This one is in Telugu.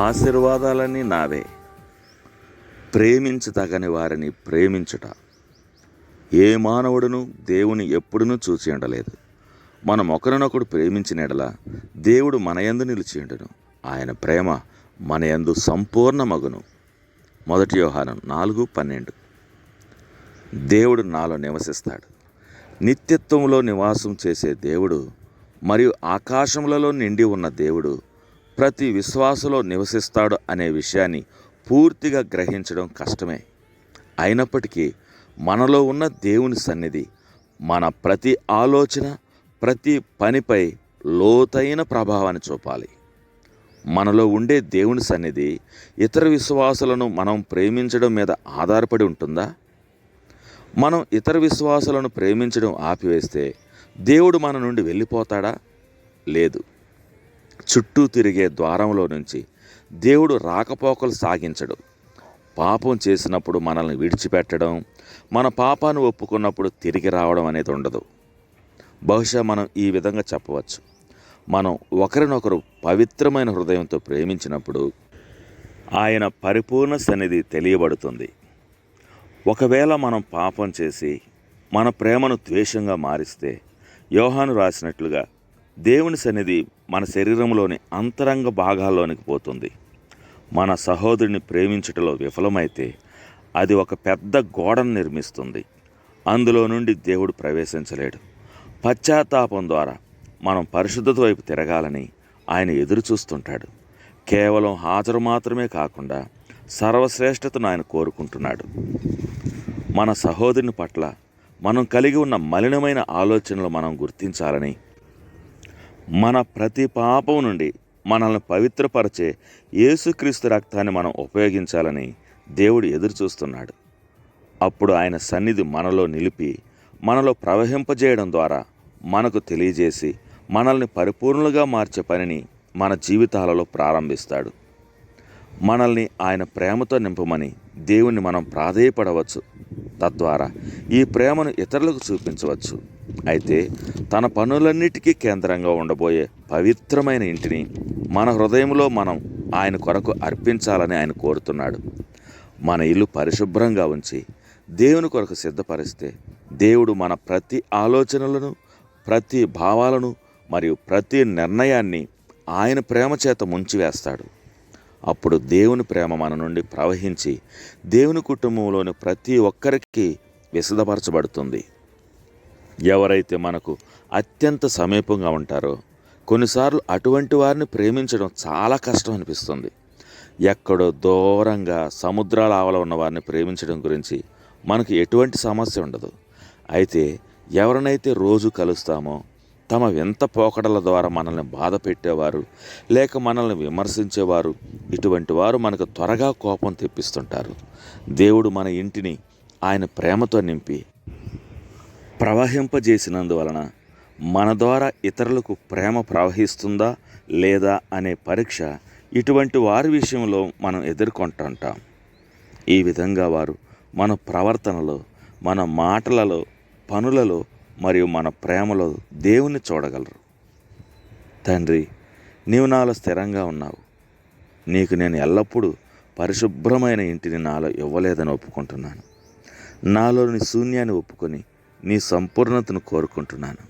ఆశీర్వాదాలన్నీ నావే. ప్రేమించతగని వారిని ప్రేమించుట. ఏ మానవుడును దేవుని ఎప్పుడునూ చూచి ఉండలేదు. మనం ఒకరినొకడు ప్రేమించిన ఎడల దేవుడు మన యందు నిలిచి ఉండును. ఆయన ప్రేమ మన యందు సంపూర్ణమగును. 1 యోహాను 4:12. దేవుడు నాలో నివసిస్తాడు. నిత్యత్వంలో నివాసం చేసే దేవుడు మరియు ఆకాశములలో నిండి ఉన్న దేవుడు ప్రతి విశ్వాసలో నివసిస్తాడు అనే విషయాన్ని పూర్తిగా గ్రహించడం కష్టమే. అయినప్పటికీ మనలో ఉన్న దేవుని సన్నిధి మన ప్రతి ఆలోచన, ప్రతి పనిపై లోతైన ప్రభావాన్ని చూపాలి. మనలో ఉండే దేవుని సన్నిధి ఇతర విశ్వాసులను మనం ప్రేమించడం మీద ఆధారపడి ఉంటుందా? మనం ఇతర విశ్వాసులను ప్రేమించడం ఆపివేస్తే దేవుడు మన నుండి వెళ్ళిపోతాడా? లేదు. చుట్టూ తిరిగే ద్వారంలో నుంచి దేవుడు రాకపోకలు సాగించడు. పాపం చేసినప్పుడు మనల్ని విడిచిపెట్టడం, మన పాపాన్ని ఒప్పుకున్నప్పుడు తిరిగి రావడం అనేది ఉండదు. బహుశా మనం ఈ విధంగా చెప్పవచ్చు: మనం ఒకరినొకరు పవిత్రమైన హృదయంతో ప్రేమించినప్పుడు ఆయన పరిపూర్ణ సన్నిధి తెలియబడుతుంది. ఒకవేళ మనం పాపం చేసి మన ప్రేమను ద్వేషంగా మారిస్తే యోహాను రాసినట్లుగా దేవుని సన్నిధి మన శరీరంలోని అంతరంగ భాగాల్లోనికి పోతుంది. మన సహోదరుని ప్రేమించుటలో విఫలమైతే అది ఒక పెద్ద గోడను నిర్మిస్తుంది. అందులో నుండి దేవుడు ప్రవేశించలేడు. పశ్చాత్తాపం ద్వారా మనం పరిశుద్ధత వైపు తిరగాలని ఆయన ఎదురు చూస్తుంటాడు. కేవలం హాజరు మాత్రమే కాకుండా సర్వశ్రేష్టతను ఆయన కోరుకుంటున్నాడు. మన సహోదరుని పట్ల మనం కలిగి ఉన్న మలినమైన ఆలోచనలు మనం గుర్తించాలని, మన ప్రతి పాపం నుండి మనల్ని పవిత్రపరిచే యేసుక్రీస్తు రక్తాన్ని మనం ఉపయోగించాలని దేవుడు ఎదురు చూస్తున్నాడు. అప్పుడు ఆయన సన్నిధి మనలో నిలిపి, మనలో ప్రవహింపజేయడం ద్వారా మనకు తెలియజేసి మనల్ని పరిపూర్ణులుగా మార్చే పనిని మన జీవితాలలో ప్రారంభిస్తాడు. మనల్ని ఆయన ప్రేమతో నింపమని దేవుణ్ణి మనం ప్రాధేయపడవచ్చు. తద్వారా ఈ ప్రేమను ఇతరులకు చూపించవచ్చు. అయితే తన పనులన్నిటికీ కేంద్రంగా ఉండబోయే పవిత్రమైన ఇంటిని మన హృదయంలో మనం ఆయన కొరకు అర్పించాలని ఆయన కోరుతున్నాడు. మన ఇల్లు పరిశుభ్రంగా ఉంచి దేవుని కొరకు సిద్ధపరిస్తే దేవుడు మన ప్రతి ఆలోచనలను, ప్రతి భావాలను మరియు ప్రతి నిర్ణయాన్ని ఆయన ప్రేమ చేత ముంచివేస్తాడు. అప్పుడు దేవుని ప్రేమ మన నుండి ప్రవహించి దేవుని కుటుంబంలోని ప్రతి ఒక్కరికి విశదపరచబడుతుంది. ఎవరైతే మనకు అత్యంత సమీపంగా ఉంటారో కొన్నిసార్లు అటువంటి వారిని ప్రేమించడం చాలా కష్టం అనిపిస్తుంది. ఎక్కడో దూరంగా సముద్రాల ఆవల ఉన్న వారిని ప్రేమించడం గురించి మనకు ఎటువంటి సమస్య ఉండదు. అయితే ఎవరినైతే రోజు కలుస్తామో, తమ వింత పోకడల ద్వారా మనల్ని బాధ పెట్టేవారు లేక మనల్ని విమర్శించేవారు, ఇటువంటి వారు మనకు త్వరగా కోపం తెప్పిస్తుంటారు. దేవుడు మన ఇంటిని ఆయన ప్రేమతో నింపి ప్రవహింపజేసినందువలన మన ద్వారా ఇతరులకు ప్రేమ ప్రవహిస్తుందా లేదా అనే పరీక్ష ఇటువంటి వారి విషయంలో మనం ఎదుర్కొంటుంటాం. ఈ విధంగా వారు మన ప్రవర్తనలో, మన మాటలలో, పనులలో మరియు మన ప్రేమలో దేవుణ్ణి చూడగలరు. తండ్రి, నీవు నాలో స్థిరంగా ఉన్నావు. నీకు నేను ఎల్లప్పుడూ పరిశుభ్రమైన ఇంటిని నాలో ఇవ్వలేదని ఒప్పుకుంటున్నాను. నాలోని శూన్యాన్ని ఒప్పుకొని నీ సంపూర్ణతను కోరుకుంటున్నాను.